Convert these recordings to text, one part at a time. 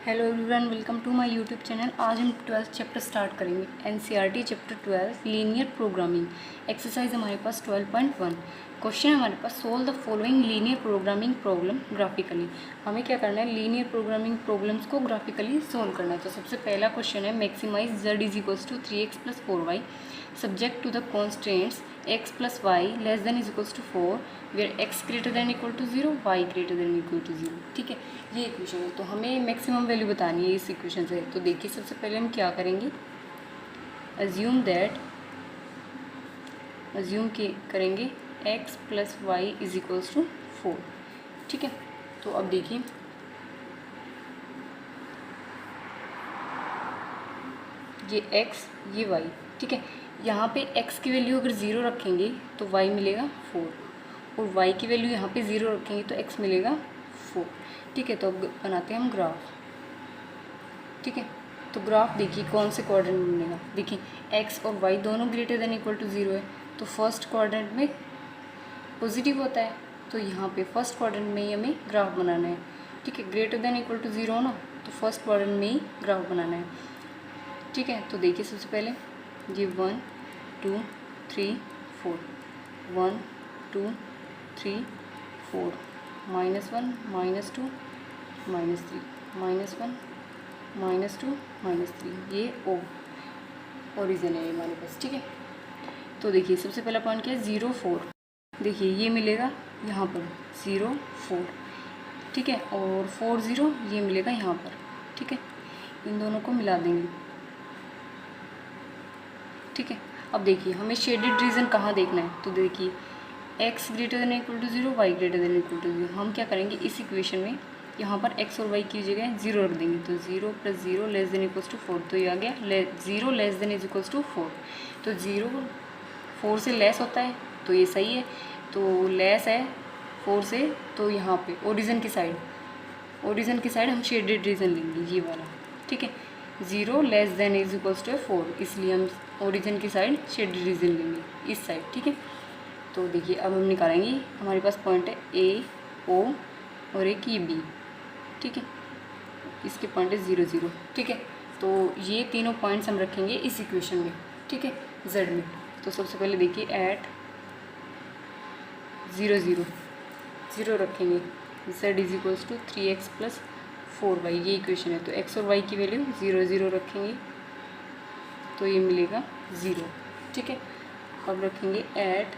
Hello everyone, welcome to my YouTube channel. आज हम 12th chapter start करेंगे। NCERT chapter 12 linear programming. Exercise हमारे पास 12.1। क्वेश्चन हमारे पास, solve the following linear programming problem graphically. हमें क्या करना है, लीनियर प्रोग्रामिंग प्रॉब्लम्स को ग्राफिकली सोल्व करना है। तो सबसे पहला क्वेश्चन है, maximise z is equals to 3x + 4y subject to the constants x + y less than is equals to 4 where x greater than equal to 0 y greater than equal to 0। ठीक है, ये equation है। तो हमें maximum value बतानी है इस equation से। तो देखिए, सबसे पहले हम क्या करेंगे, अज्यूम करेंगे x + y is equals to 4। ठीक है, तो अब देखिए, ये x ये y। ठीक है, यहाँ पे x की वैल्यू अगर 0 रखेंगे तो y मिलेगा 4, और y की वैल्यू यहाँ पे 0 रखेंगे तो x मिलेगा 4। ठीक है, तो अब बनाते हैं हम ग्राफ। ठीक है, तो ग्राफ देखिए कौन से क्वाड्रेंट में बनेगा। देखिए, x और y दोनों ग्रेटर देन इक्वल टू 0 है, तो फर्स्ट क्वाड्रेंट में पॉजिटिव होता है, तो यहाँ पे फर्स्ट क्वाड्रेंट में ही हमें ग्राफ बनाना है। ठीक है, ग्रेटर देन इक्वल टू 0 हो ना, तो फर्स्ट क्वाड्रेंट में ही ग्राफ बनाना है। ठीक है, तो देखिए, सबसे पहले ये 1 2 3 4, 1 2 3 4, -1 -2 -3, -1 -2 -3, ये ओरिजिन है हमारे पास। ठीक है, तो देखिए, सबसे पहला पॉइंट क्या है, 0 4। देखिए, ये मिलेगा यहाँ पर 0 4। ठीक है, और 4 0 ये मिलेगा यहाँ पर। ठीक है, इन दोनों को मिला देंगे। ठीक है, अब देखिए, हमें शेडेड रीजन कहाँ देखना है। तो देखिए, x greater than equal to 0, y greater than equal to 0। हम क्या करेंगे, इस इक्वेशन में यहाँ पर x और y की जगह 0 रख देंगे। तो 0 + 0 लेस देन इक्वल्स टू 4, तो ये आ गया 0 less than is equals to 4। तो 0 4 से लेस होता है, तो ये सही है। तो लेस है 4 से, तो यहाँ पे ओरिजिन की साइड हम शेडेड रीजन लेंगे, ये वाला। ठीक है, 0 less than is equals to 4, इसलिए हम ओरिजिन की साइड शेडेड रीजन लेंगे, इस साइड। ठीक है, तो देखिए, अब हम निकालेंगे, हमारे पास पॉइंट है A O और एक ये B। ठीक है, इसके पॉइंट है 0 0। ठीक है, तो ये तीनों पॉइंट्स हम रखेंगे इस इक्वेशन में। ठीक है, Z में। तो सबसे पहले देखिए, एट 0 0 0 रखेंगे, Z is equals to 3x + 4y, ये इक्वेशन है। तो x और y की वैल्यू 0 0 रखेंगे, तो ये मिलेगा 0। ठीक है, अब रखेंगे एट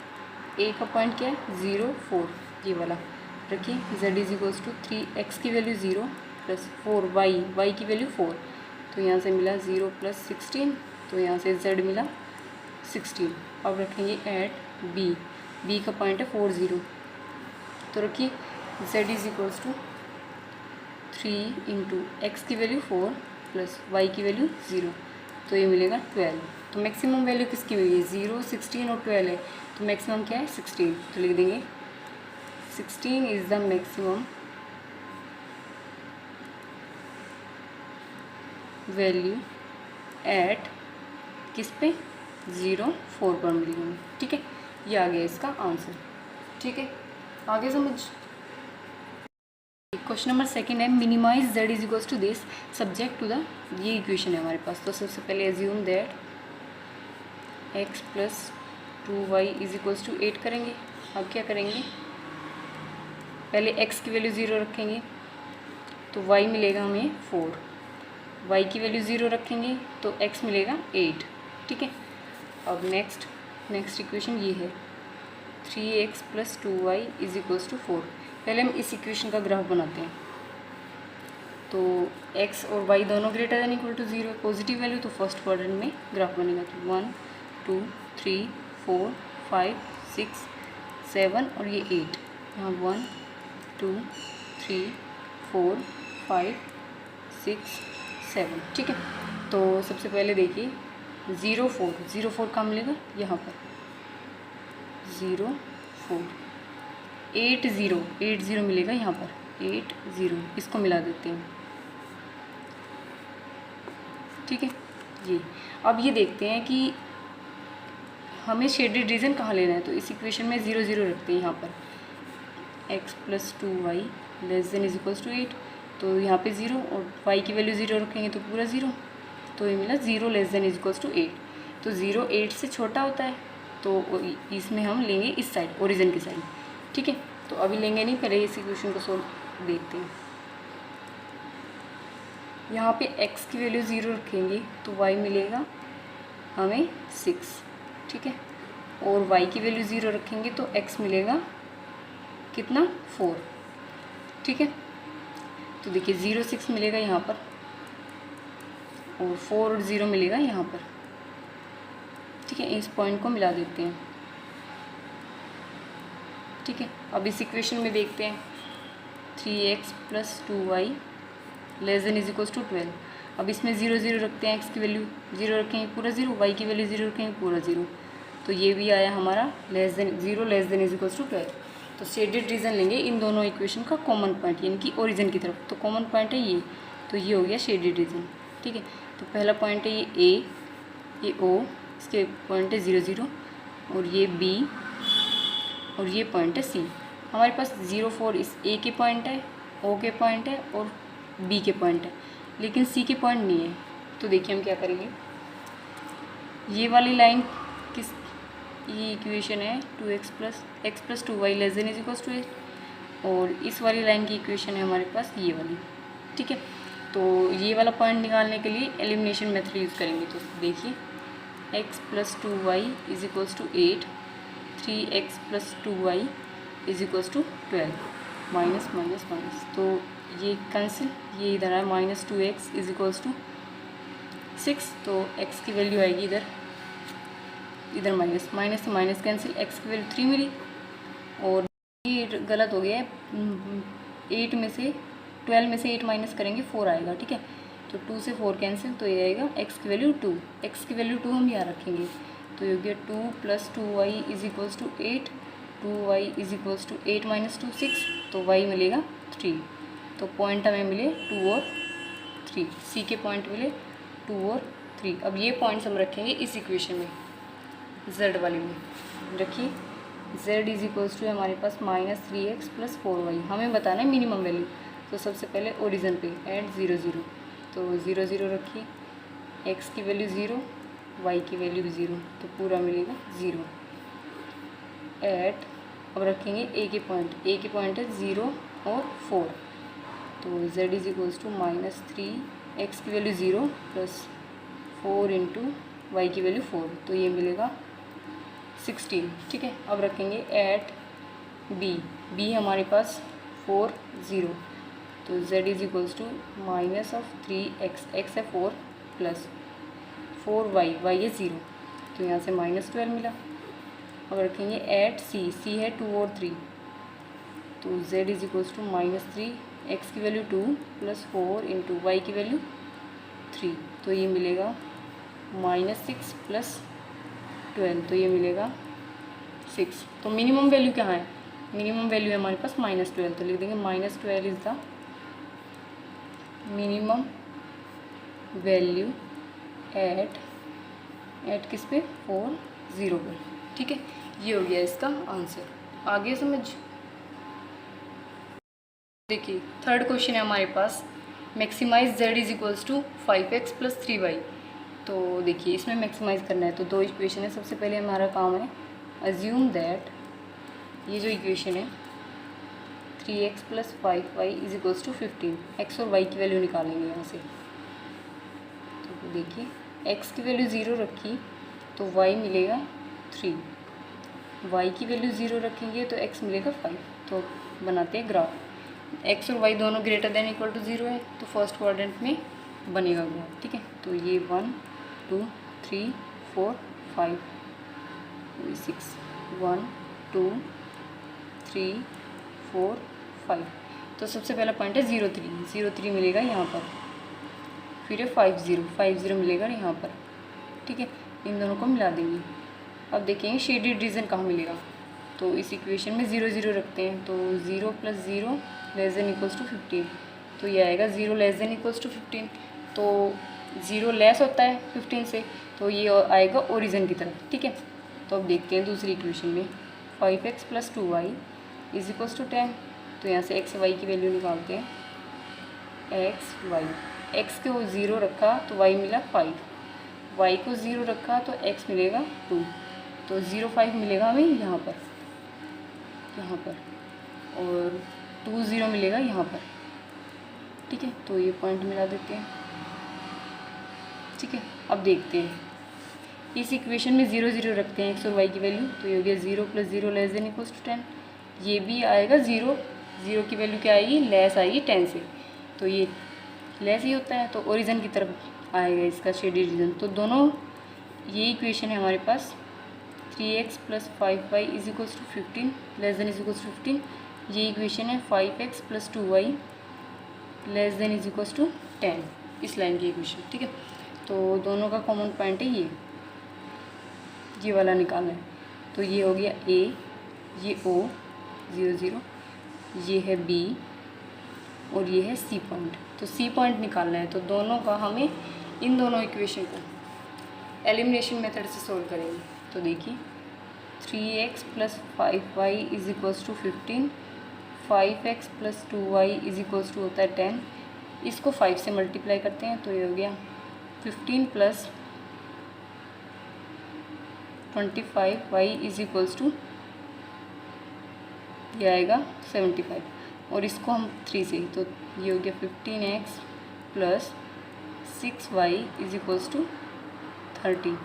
A का पॉइंट क्या है, 0 4, ये वाला रखिए। Z is equals to 3x की वैल्यू 0 + 4y की वैल्यू 4, तो यहाँ से मिला 0 + 16, तो यहाँ से Z मिला 16। अब रखेंगे एट B का पॉइंट है 4 0, तो रखिए Z is equals to 3 × x की वैल्यू 4 + y की वैल्यू 0, तो ये मिलेगा 12। तो मैक्सिमम वैल्यू किसकी हुई है, 0 16 और 12 है, तो मैक्सिमम क्या है 16। तो लिख देंगे 16 is the maximum value at किस पे, 0 4 पर मिलेंगे। ठीक है, ये आ गया इसका आंसर। ठीक है, आगे समझ। क्वेश्चन नंबर सेकंड है, minimize z is equals to this subject to the, ये इक्वेशन है हमारे पास। तो सबसे पहले assume that x + 2y is equals to 8 करेंगे। अब क्या करेंगे, पहले x की वैल्यू 0 रखेंगे, तो y मिलेगा हमें 4, y की वैल्यू 0 रखेंगे तो x मिलेगा 8। ठीक है, अब नेक्स्ट इक्वेशन ये है, 3x + 2y is equals to 4। पहले हम इस इक्वेशन का ग्राफ बनाते हैं। तो x और y दोनों greater than equal to 0 positive value, तो फर्स्ट क्वाड्रेंट में ग्राफ बनेगा। तो 1 2 3 4 5 6 7 और ये 8, यहाँ 1 2 3 4 5 6 7। ठीक है, तो सबसे पहले देखिए 0 4 कहाँ मिलेगा, यहाँ पर 0 4, 8 0 मिलेगा यहाँ पर, 8 0, इसको मिला देते हैं। ठीक है, ये अब ये देखते हैं कि हमें शेडेड रीजन कहाँ लेना है। तो इस इक्वेशन में 0 0 रखते हैं यहाँ पर, x + 2y less than is equals to 8। तो यहाँ पे 0 और y की वैल्यू 0 रखेंगे तो पूरा 0, तो ये मिला 0 less than is equals to 8। तो 0 8 से छोटा होता है, तो इसमें हम लेंगे इस साइड, ओरिजिन की साइड, ठीक है। तो अभी लेंगे नहीं, पहले इस इक्वेशन को सोल्व देखते हैं। यहाँ पे x की वैल्यू 0 रखेंगे तो y मिलेगा हमें 6, ठीक है। और y की वैल्यू 0 रखेंगे तो x मिलेगा कितना, 4, ठीक है। तो देखिए 0 6 मिलेगा यहाँ पर, और 4 और 0 मिलेगा यहाँ पर, ठीक है। इस पॉइंट को मिला देते हैं, ठीक है। अब इस इक्वेशन में देखते हैं 3x + 2y less than is equals to 12। अब इसमें 0 0 रखते हैं, x की वैल्यू 0 रखेंगे पूरा 0, y की वैल्यू 0 रखेंगे पूरा 0, तो ये भी आया हमारा less than 0 less than is equals to 12। तो शेडेड रीजन लेंगे इन दोनों इक्वेशन का कॉमन पॉइंट, यानी कि ओरिजिन की तरफ, तो कॉमन पॉइंट है ये, तो ये हो गया शेडेड रीजन, ठीक है। तो पहला पॉइंट है ये A, ये O, इसके पॉइंट है 0 0, और ये B, और ये पॉइंट है C। हमारे पास 0 4 इस A के पॉइंट है, O के पॉइंट है और B के पॉइंट है, लेकिन C के पॉइंट नहीं है। तो देखिए हम क्या करेंगे, ये वाली लाइन किस, ये इक्वेशन है 2x + 2y less than is equals to 8, और इस वाली लाइन की इक्वेशन है हमारे पास ये वाली, ठीक है। तो ये वाला पॉइंट निकालने के लिए एलिमिनेशन मेथड यूज़ करेंगे। तो देखिए x + 2y is equals to 8, 3x + 2y is equals to 12, minus minus minus, तो ये कैंसिल, ये इधर है -2x इज इक्वल्स टू 6, तो x की वैल्यू आएगी इधर, इधर माइनस माइनस से माइनस कैंसिल, x की वैल्यू 3 मिली। और ये गलत हो गया है, 8 में से 12 में से 8 माइनस करेंगे 4 आएगा, ठीक है। तो 2 से 4 कैंसिल, तो ये आएगा x की वैल्यू 2, x की वैल्यू 2 हम यहाँ रखेंगे, तो ये हो गया 2 + 2y is equals to 8, 2y is equals to 8 - 2 6, तो y मिलेगा 3। तो पॉइंट हमें मिले 2 और 3, C के पॉइंट मिले 2 और 3। अब ये पॉइंट्स हम रखेंगे इस इक्वेशन में, z वाली में रखिए, z इज इक्वल्स टू हमारे पास -3x + 4y, हमें बताना है मिनिमम वैल्यू। तो सबसे पहले ओरिजिन पे एट 0 0, तो 0 0 रखिए, x की वैल्यू 0, y की वैल्यू 0, तो पूरा मिलेगा 0 एट, अब रखेंगे a के पॉइंट है 0 और 4, तो z is equals to -3, x की वैल्यू 0 + 4 × y की वैल्यू 4, तो ये मिलेगा 16, ठीक है। अब रखेंगे एट b हमारे पास 4 0, तो z is equals to -3x, x है 4 + 4y, y है 0, तो यहाँ से -12 मिला। अब रखेंगे एट c है 2 और 3, तो z is equals to -3, x की वैल्यू 2 + 4 × y की वैल्यू 3, तो ये मिलेगा -6 + 12, तो ये मिलेगा 6। तो मिनिमम वैल्यू कहाँ है, मिनिमम वैल्यू है हमारे पास -12, तो लिख देंगे -12 is the minimum value at किस पे, 4 0 पर, ठीक है। ये हो गया इसका आंसर, आगे समझ। देखिए थर्ड क्वेश्चन है हमारे पास, maximise z is equals to 5x + 3y। तो देखिए इसमें मैक्सिमाइज़ करना है, तो दो इक्वेशन है। सबसे पहले हमारा काम है अज्यूम दैट ये जो इक्वेशन है 3x + 5y is equals to 15, x और y की वैल्यू निकालेंगे यहाँ से। तो देखिए x की वैल्यू 0 रखी तो y मिलेगा 3, y की वैल्यू 0 रखेंगे तो x मिलेगा 5। तो बनाते हैं ग्राफ, x और y दोनों ग्रेटर देन इक्वल टू 0 है, तो फर्स्ट क्वाड्रेंट में बनेगा ग्राफ, ठीक है। तो ये 1 2 3 4 5 6, 1 2 3 4 5, तो सबसे पहला पॉइंट है 0 3 मिलेगा यहाँ पर, फिर है 5 0 मिलेगा यहाँ पर, ठीक है। इन दोनों को मिला देंगे। अब देखेंगे शेडेड रीजन कहाँ मिलेगा, तो इस इक्वेशन में 0 0 रखते हैं, तो 0 + 0 लेस देन इक्वल्स टू 15, तो ये आएगा 0 लेस देन इक्वल्स टू 15, तो 0 लेस होता है 15 से, तो ये आएगा ओरिजिन की तरफ, ठीक है। तो अब देखते हैं दूसरी इक्वेशन में 5x + 2y is equals to 10, तो यहाँ से x y की वैल्यू निकालते हैं, एक्स वाई, एक्स को 0 रखा तो वाई मिला 5, वाई को 0 रखा तो एक्स मिलेगा 2, तो 0 5 मिलेगा हमें यहाँ पर और 2 0 मिलेगा यहाँ पर। ठीक है, तो ये पॉइंट मिला देते हैं। ठीक है, अब देखते हैं इस इक्वेशन में 0 0 रखते हैं एक्स और वाई की वैल्यू, तो ये हो गया 0 + 0 ≤ 10। ये भी आएगा 0, 0 की वैल्यू क्या आएगी, लेस आएगी 10 से, तो ये लेस ही होता है, तो ओरिजिन की तरफ आएगा इसका शेडेड रीजन। तो दोनों ये इक्वेशन है हमारे पास 3x + 5y = 15 <= 15। ये इक्वेशन है 5x + 2y <= 10, इस लाइन की इक्वेशन। ठीक है, तो दोनों का कॉमन पॉइंट है ये वाला निकालना है। तो ये हो गया A, ये O 0 0, ये है B और ये है C पॉइंट। तो C पॉइंट निकालना है, तो दोनों का हमें इन दोनों इक्वेशन को एलिमिनेशन मेथड से सोल्व करेंगे। तो देखिए 3x + 5y = 15, 5x + 2y होता है 10, इसको 5 से मल्टीप्लाई करते हैं, तो ये हो गया 15 + 25y ये आएगा 75, और इसको हम 3 से, तो ये हो गया 15x + 6y = 30,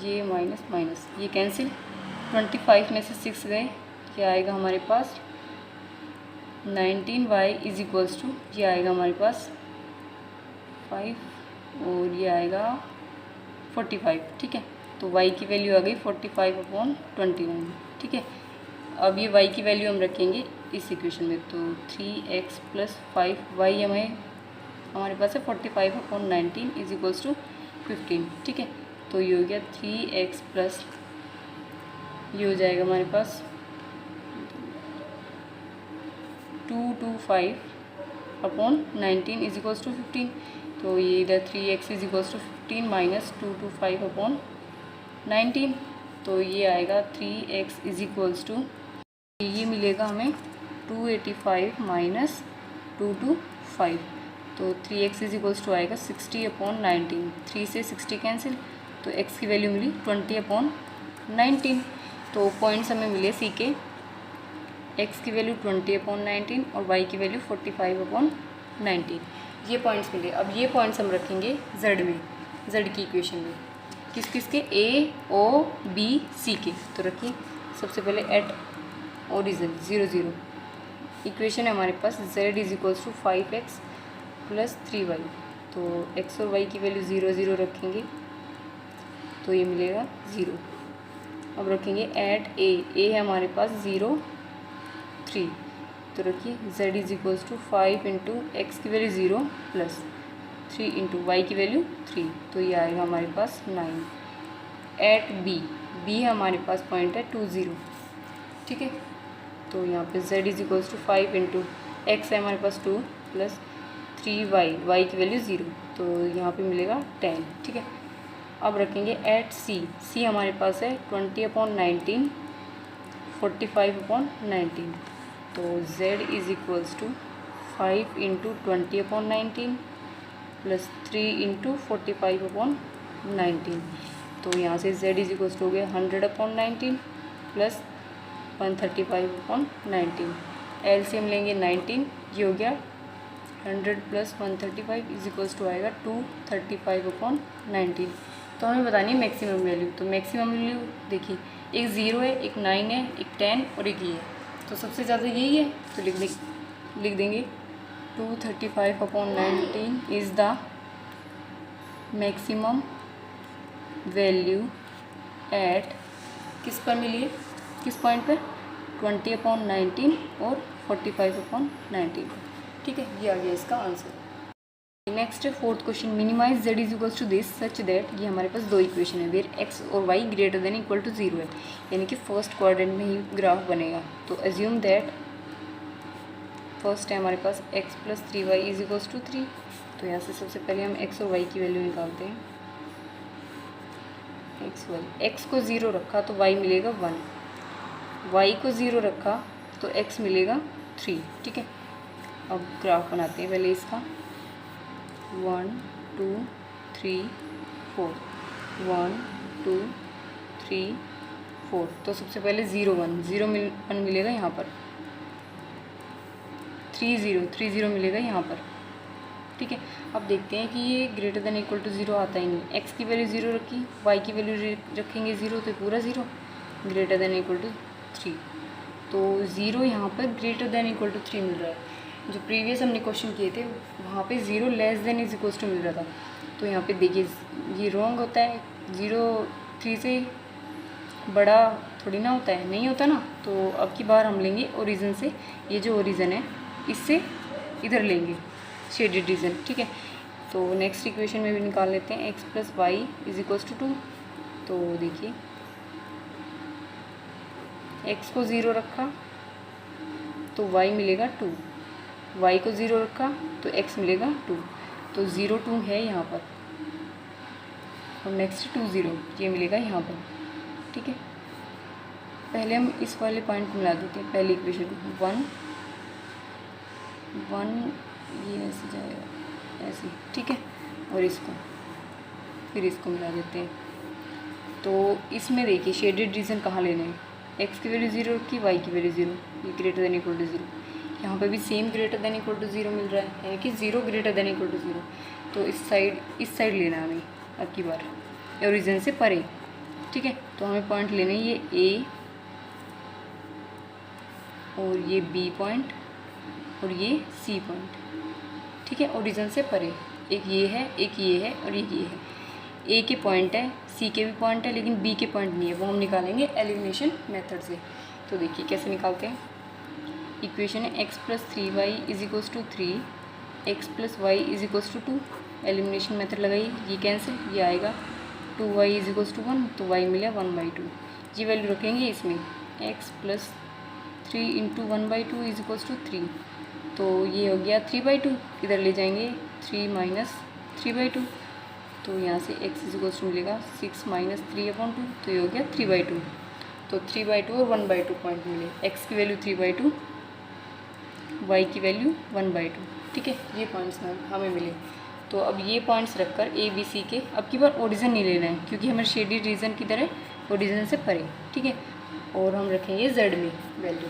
ये माइनस माइनस ये कैंसिल, 25 में से 6 गए, ये आएगा हमारे पास 19y ये आएगा हमारे पास 5 और ये आएगा 45। ठीक है, तो y की वैल्यू आ गई 45/29। ठीक है, अब ये y की वैल्यू हम रखेंगे इस इक्वेशन में, तो 3x + 5y हमारे पास है 45/19 = 15। ठीक है, तो ये हो गया 3x + ये हो जाएगा हमारे पास 225/19 = 15, तो ये इधर 3x = 15 - 225/19, तो ये आएगा 3x = ये मिलेगा हमें 285 - 225, तो 3x = आएगा 60/19, 3 से 60 कैंसिल, तो x की वैल्यू मिली 20/19। तो पॉइंट्स हमें मिले सी के, x की वैल्यू 20/19 और y की वैल्यू 45/19, ये पॉइंट्स मिले। अब ये पॉइंट्स हम रखेंगे z में, z की इक्वेशन में, किस के, a o b c के। तो रखिए सबसे पहले एट ओरिजिन 0 0, इक्वेशन है हमारे पास z = 5x + 3y, तो x और y की वैल्यू 0 0 रखेंगे, तो ये मिलेगा 0। अब रखेंगे एट a है हमारे पास 0 3, तो रखिए z = 5 × x की वैल्यू 0 + 3 × y की वैल्यू 3, तो ये आएगा हमारे पास 9। एट b है हमारे पास पॉइंट है 2 0। ठीक है, तो यहाँ पे z = 5 × x है हमारे पास 2 + 3y की वैल्यू 0, तो यहाँ पे मिलेगा 10। ठीक है, अब रखेंगे एट c हमारे पास है 20/19 45/19, तो z = 5 × 20/19 + 3 × 45/19, तो यहाँ से z = हो गया 100/19 + 135/19, एलसीएम लेंगे 19, ये हो गया 100 + 135 = आएगा 235/19। तो हमें बतानी है मैक्सिमम वैल्यू, तो मैक्सिमम वैल्यू देखिए एक 0 है, एक 9 है, एक 10 और एक ये है, तो सबसे ज़्यादा यही है, तो लिख देंगे 235/19 is the maximum value at किस पर मिली है, किस पॉइंट पर, 20/19 और 45/19। ठीक है, ये आ गया इसका आंसर। नेक्स्ट है fourth question, minimize z = this such that, ये हमारे पास दो इक्वेशन है वेयर x और y > 0 है, यानी कि फर्स्ट क्वाड्रेंट में ही ग्राफ बनेगा। तो एज्यूम दैट फर्स्ट है हमारे पास x + 3y = 3, तो यहाँ से सबसे पहले हम x और y की वैल्यू निकालते हैं। x को 0 रखा तो y मिलेगा 1, y को 0 रखा तो x मिलेगा 3। ठीक है, अब ग्राफ बनाते हैं पहले इसका। 1 2 3 4 1 2 3 4। तो सबसे पहले 0 1 1 मिलेगा यहाँ पर, 3 0 मिलेगा यहाँ पर। ठीक है, अब देखते हैं कि ये ग्रेटर देन इक्वल टू 0 आता ही नहीं। एक्स की वैल्यू 0 रखी, वाई की वैल्यू रखेंगे 0, तो पूरा 0। ग्रेटर देन इक्वल टू 3, तो 0 यहाँ पर ग्रेटर देन इक्वल टू 3 मिल रहा है। जो प्रीवियस हमने क्वेश्चन किए थे वहाँ पे 0 less than is equal to मिल रहा था। तो यहाँ पे देखिए ये रॉन्ग होता है, 0 3 से बड़ा थोड़ी ना होता है, नहीं होता ना। तो अब की बार हम लेंगे ओरिजिन से, ये जो ओरिजिन है इससे इधर लेंगे शेडेड रीजन। ठीक है, तो नेक्स्ट इक्वेशन में भी निकाल लेते हैं x plus Y is equals to 2। तो देखिए x को 0 रखा तो y मिलेगा 2, y को 0 रखा तो x मिलेगा 2। तो 0 2 है यहाँ पर, और नेक्स्ट 2 0 ये मिलेगा यहाँ पर। ठीक है, पहले हम इस वाले पॉइंट को मिला देते हैं। पहली इक्वेशन 1 1 ये ऐसे जाएगा ऐसे। ठीक है, और इसको फिर इसको मिला देते हैं। तो इसमें देखिए शेडेड रीजन कहाँ लेने हैं, एक्स की वैल्यू 0 रखी, वाई की वैल्यू 0, ये ग्रेटर देन इक्वल टू 0। यहाँ पे भी same greater than equal to 0 मिल रहा है, यानी कि 0 ग्रेटर देन इक्वल टू 0। तो इस साइड लेना है हमें अब की बार, ओरिजिन से परे। ठीक है, तो हमें पॉइंट लेने हैं ये ए और ये बी पॉइंट और ये सी पॉइंट। ठीक है, ओरिजिन से परे, एक ये है, एक ये है और एक ये है। ए के पॉइंट है, सी के भी पॉइंट है, लेकिन बी के पॉइंट नहीं है, वो हम निकालेंगे एलिमिनेशन मेथड से। तो देखिए कैसे निकालते हैं। इक्वेशन है x plus 3y is equals to 3, X plus Y is equals to 2। Elimination method लगाइए, ये कैंसिल, ये आएगा 2y इज इक्वल्स टू 1, तो y मिला 1/2। ये वैल्यू रखेंगे इसमें, x plus 3 into 1/2 is equals to 3। तो ये हो गया 3/2, इधर ले जाएंगे 3 माइनस 3/2, तो यहाँ से x इज इक्वल्स टू मिलेगा 6 माइनस 3/2, तो ये हो गया 3/2। तो 3/2 और 1/2 पॉइंट मिले, x की वैल्यू 3/2, y की वैल्यू 1/2। ठीक है, ये पॉइंट्स हमें मिले। तो अब ये पॉइंट्स रखकर ए बी सी के, अब की बार ओरिजिन नहीं लेना है क्योंकि हमें शेडेड रीजन की तरह ओरिजिन से परे। ठीक है, और हम रखेंगे z में वैल्यू,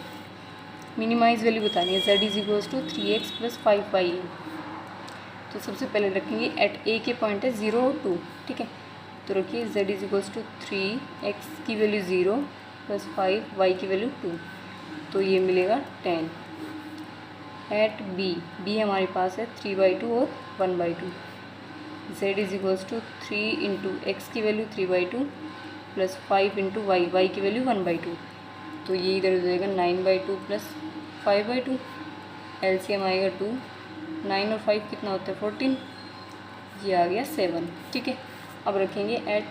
मिनिमाइज वैल्यू बतानी है। z is equals to 3x plus 5y। तो सबसे पहले रखेंगे एट ए के पॉइंट है 0 और 2। ठीक है, तो रखिए z is equals to 3x की वैल्यू 0 प्लस 5y की वैल्यू 2, तो ये मिलेगा 10। एट बी हमारे पास है 3/2 और 1/2। z is equals to 3 into X की वैल्यू 3/2 प्लस 5 इंटू वाई की वैल्यू 1/2, तो ये इधर हो जाएगा 9/2 प्लस 5/2। एलसीएम आएगा 2, 9 और 5 कितना होता है 14, ये आ गया 7। ठीक है, अब रखेंगे एट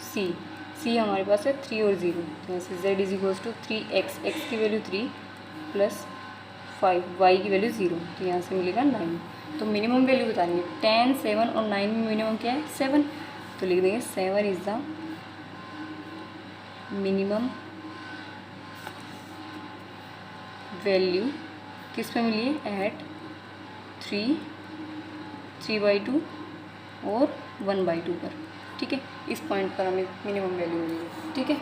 सी हमारे पास है 3 और 0, तो यहाँ से z is equals to 3x, X की वैल्यू 3 प्लस 5, वाई की वैल्यू 0, तो यहाँ से मिलेगा 9। तो मिनिमम वैल्यू बतानी है, 10 7 और 9 में मिनिमम क्या है 7, तो लिख देंगे 7 इज द मिनिमम वैल्यू। किस पे मिली है, एट 3/2 और 1/2 पर। ठीक है, इस पॉइंट पर हमें मिनिमम वैल्यू मिली है। ठीक है,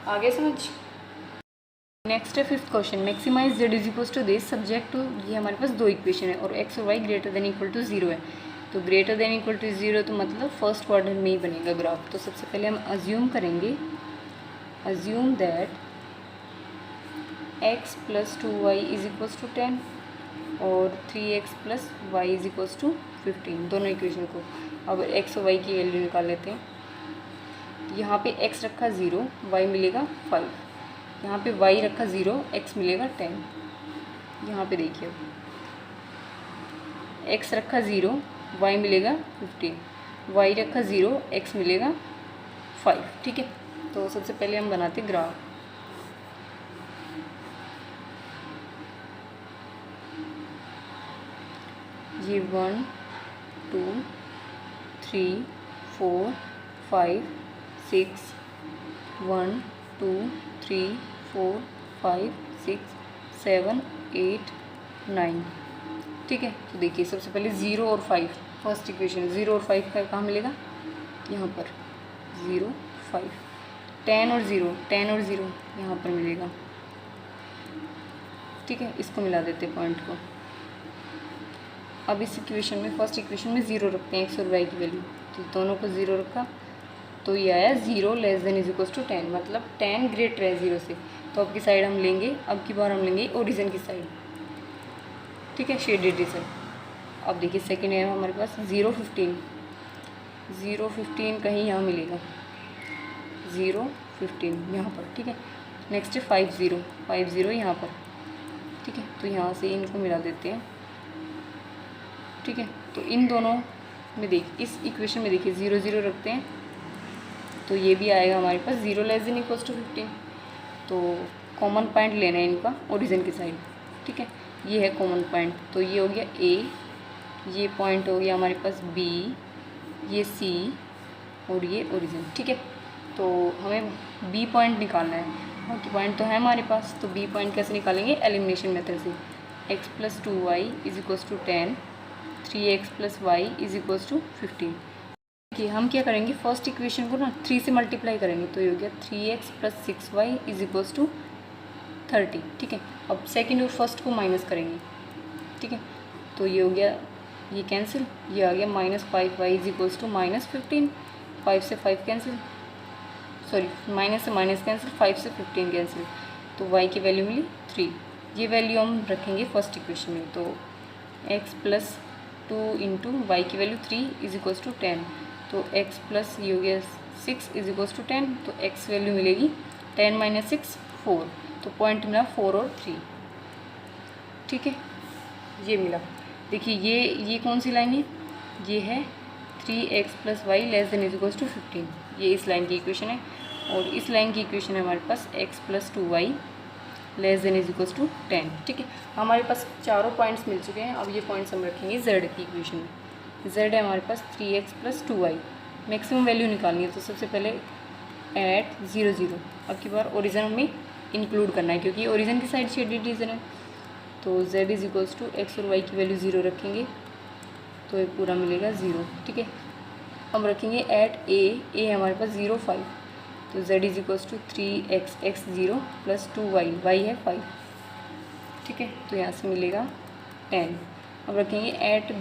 आगे समझ। नेक्स्ट है 5th question, maximize z is equals to this subject to, ये हमारे पास दो इक्वेशन है और x और y greater than equal to 0 है। तो ग्रेटर देन इक्वल टू 0 तो मतलब फर्स्ट क्वाड्रेंट में ही बनेगा ग्राफ। तो सबसे पहले हम अज्यूम करेंगे, assume that x plus 2y is equals to 10 और 3x plus Y is equals to 15, दोनों इक्वेशन को। अब x और y की वैल्यू निकाल लेते हैं। यहाँ पे x रखा 0, y मिलेगा 5, यहाँ पे y रखा 0, x मिलेगा 10। यहाँ पे देखिए x रखा 0, y मिलेगा 15, y रखा 0, x मिलेगा 5। ठीक है, तो सबसे पहले हम बनाते ग्राफ। ये 1 2 3 4 5 6 1 2 3 4 5 6 7 8 9, ठीक है, तो देखिए सबसे पहले 0 और 5, फर्स्ट इक्वेशन 0 और 5 का कहाँ मिलेगा, यहाँ पर 0 5, 10 और 0 यहाँ पर मिलेगा। ठीक है, इसको मिला देते पॉइंट को। अब इस इक्वेशन में, फर्स्ट इक्वेशन में 0 रखते हैं x और y की वैल्यू, तो दोनों को 0 रखा तो ये आया 0 less than is equal to 10, मतलब 10 ग्रेटर है 0 से। तो अब की साइड हम लेंगे, अब की बार हम लेंगे ओरिजिन की साइड। ठीक है, शेडेड रीजन। अब देखिए सेकेंड है हमारे पास 0 15 कहीं यहाँ मिलेगा, 0 15 यहाँ पर। ठीक है, नेक्स्ट है 50 यहाँ पर। ठीक है, तो यहाँ से इनको मिला देते हैं। ठीक है, तो इन दोनों में इस इक्वेशन में देखिए 0 0 रखते हैं तो ये भी आएगा हमारे पास 0 लेस देन इक्वल्स टू 15। तो कॉमन पॉइंट लेना है इनका ओरिजिन की साइड। ठीक है, ये है कॉमन पॉइंट, तो ये हो गया A, ये पॉइंट हो गया हमारे पास B, ये C और ये ओरिजिन। ठीक है, तो हमें B पॉइंट निकालना है, बाकी पॉइंट तो है हमारे पास। तो B पॉइंट कैसे निकालेंगे, एलिमिनेशन मेथड से। x + 2y is equals to 10, 3x + y is equals to 15। देखिए हम क्या करेंगे, फर्स्ट इक्वेशन को ना 3 से मल्टीप्लाई करेंगे, तो ये हो गया 3x + 6y is equals to 30। ठीक है, अब सेकंड और फर्स्ट को माइनस करेंगे। ठीक है, तो ये हो गया, ये कैंसिल, ये आ गया -5y इज इक्वल्स टू -15, 5 से 5 कैंसिल, सॉरी माइनस से माइनस कैंसिल, 5 से 15 कैंसिल, तो y की वैल्यू मिली 3। ये वैल्यू हम रखेंगे फर्स्ट इक्वेशन में, तो x + 2 × y की वैल्यू 3 इज इक्वल्स टू 10, तो x प्लस ये हो गया 6 इज इक्वल्स टू 10, तो x वैल्यू मिलेगी 10 - 6 4, तो पॉइंट मिला 4 और 3। ठीक है, ये मिला। देखिए ये कौन सी लाइन है, ये है 3x + y less than is equals to 15, ये इस लाइन की इक्वेशन है। और इस लाइन की इक्वेशन है हमारे पास x + 2y less than is equals to 10। ठीक है, हमारे पास चारों पॉइंट्स मिल चुके हैं। अब ये पॉइंट्स हम रखेंगे z की इक्वेशन में। z है हमारे पास 3x + 2y, मैक्सिमम वैल्यू निकालनी है, तो सबसे पहले एट 0 0, अब की बार ओरिजिन में इंक्लूड करना है क्योंकि ओरिजिन की साइड शेडेड रीजन है। तो z is equals to x और y की वैल्यू 0 रखेंगे तो ये पूरा मिलेगा 0। ठीक है, हम रखेंगे एट a है हमारे पास 0 5, तो z is equals to 3x x 0 + 2y, y है 5। ठीक है, तो यहाँ से मिलेगा 10। अब रखेंगे एट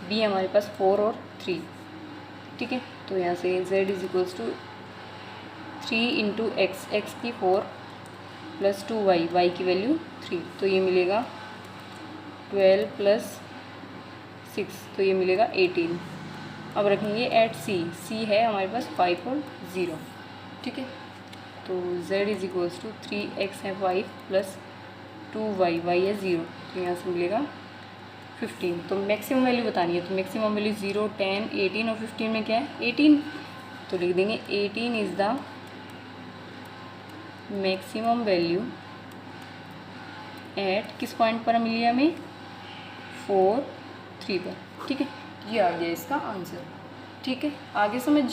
b हमारे पास 4 और 3। ठीक है, तो यहाँ से z is equals to 3 × x की 4 + 2y, y की वैल्यू 3, तो ये मिलेगा 12 + 6, तो ये मिलेगा 18। अब रखेंगे एट c है हमारे पास 5 और 0। ठीक है, तो z is equals to 3x है 5 + 2y, y है 0, तो यहाँ से मिलेगा 15। तो मैक्सिमम वैल्यू बतानी है, तो मैक्सिमम वैल्यू 0 10 18 और 15 में क्या है 18, तो लिख देंगे 18 is the maximum value at किस पॉइंट पर मिली हमें 4 3 पर। ठीक है, ये आ गया इसका आंसर। ठीक है, आगे समझ।